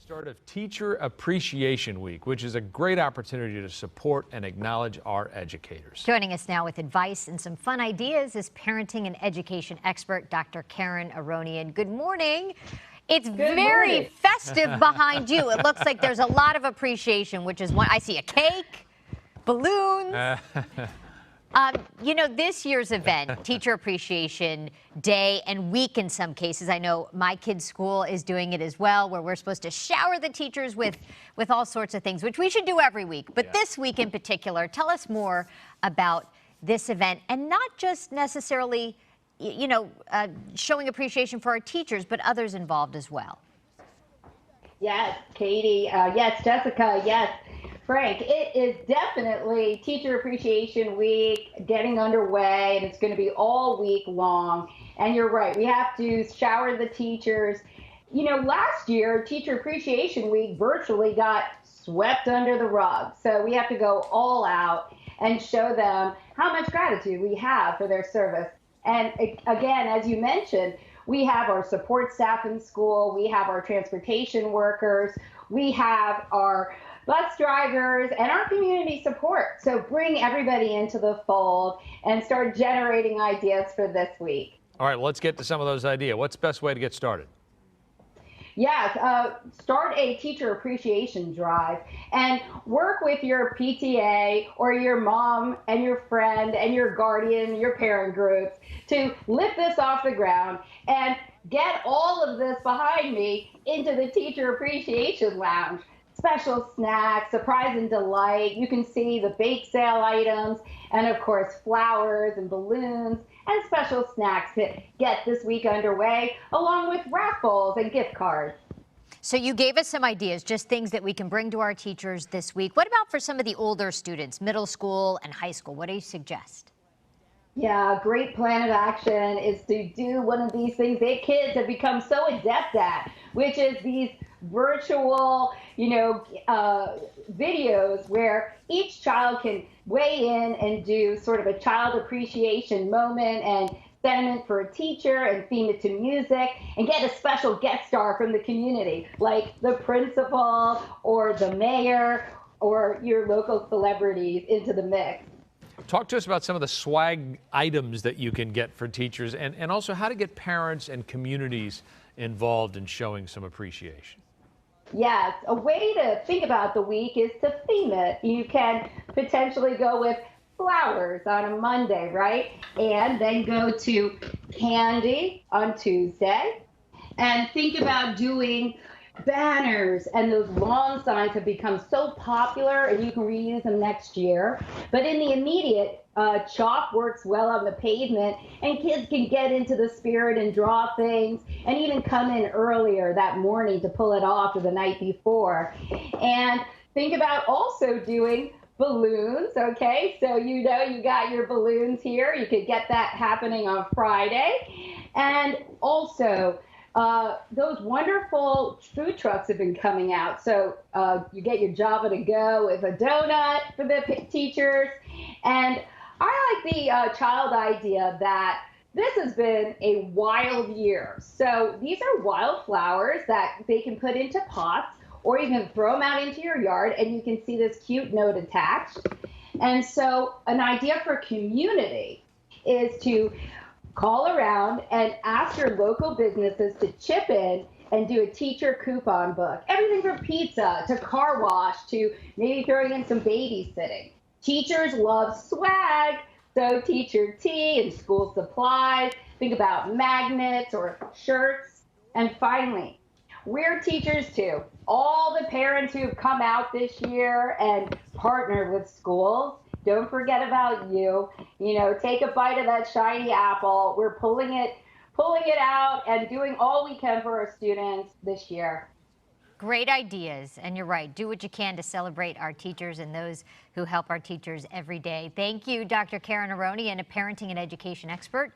Start of Teacher Appreciation Week, which is a great opportunity to support and acknowledge our educators. Joining us now with advice and some fun ideas is parenting and education expert Dr. Karen Aronian. Good morning. It's very festive behind you. It looks like there's a lot of appreciation, which is one. I see a cake, balloons. You know, this year's event, Teacher Appreciation Day and Week in some cases, I know my kids' school is doing it as well, where we're supposed to shower the teachers with all sorts of things, which we should do every week. But this week in particular, tell us more about this event, and not just necessarily, showing appreciation for our teachers, but others involved as well. Yes, Katie. Yes, Jessica. Yes, Frank. It is definitely Teacher Appreciation Week getting underway, and it's going to be all week long. And you're right, we have to shower the teachers. You know, last year, Teacher Appreciation Week virtually got swept under the rug. So we have to go all out and show them how much gratitude we have for their service. And again, as you mentioned, we have our support staff in school, we have our transportation workers, we have our bus drivers, and our community support. So bring everybody into the fold and start generating ideas for this week. All right, let's get to some of those ideas. What's the best way to get started? Yes, start a teacher appreciation drive and work with your PTA or your mom and your friend and your guardian, your parent groups to lift this off the ground and get all of this behind me into the Teacher Appreciation Lounge. Special snacks, surprise and delight. You can see the bake sale items and, of course, flowers and balloons and special snacks to get this week underway, along with raffles and gift cards. So you gave us some ideas, just things that we can bring to our teachers this week. What about for some of the older students, middle school and high school? What do you suggest? Yeah, a great plan of action is to do one of these things that kids have become so adept at, which is these virtual, videos where each child can weigh in and do sort of a child appreciation moment and sentiment for a teacher and theme it to music and get a special guest star from the community, like the principal or the mayor or your local celebrities into the mix. Talk to us about some of the swag items that you can get for teachers, and also how to get parents and communities involved in showing some appreciation. Yes, a way to think about the week is to theme it. You can potentially go with flowers on a Monday, right? And then go to candy on Tuesday. And think about doing banners, and those lawn signs have become so popular and you can reuse them next year. But in the immediate, chalk works well on the pavement, and kids can get into the spirit and draw things and even come in earlier that morning to pull it off or the night before. And think about also doing balloons, okay? So you got your balloons here. You could get that happening on Friday. And also, those wonderful food trucks have been coming out. So you get your Java to go with a donut for the teachers. And I like the child idea that this has been a wild year. So these are wild flowers that they can put into pots, or you can throw them out into your yard and you can see this cute note attached. And so an idea for community is to call around and ask your local businesses to chip in and do a teacher coupon book. Everything from pizza to car wash to maybe throwing in some babysitting. Teachers love swag, so teacher tea and school supplies. Think about magnets or shirts. And finally, we're teachers too. All the parents who have come out this year and partnered with schools, don't forget about you. Take a bite of that shiny apple. We're pulling it out and doing all we can for our students this year. Great ideas, and you're right. Do what you can to celebrate our teachers and those who help our teachers every day. Thank you, Dr. Karen Aronian, a parenting and education expert.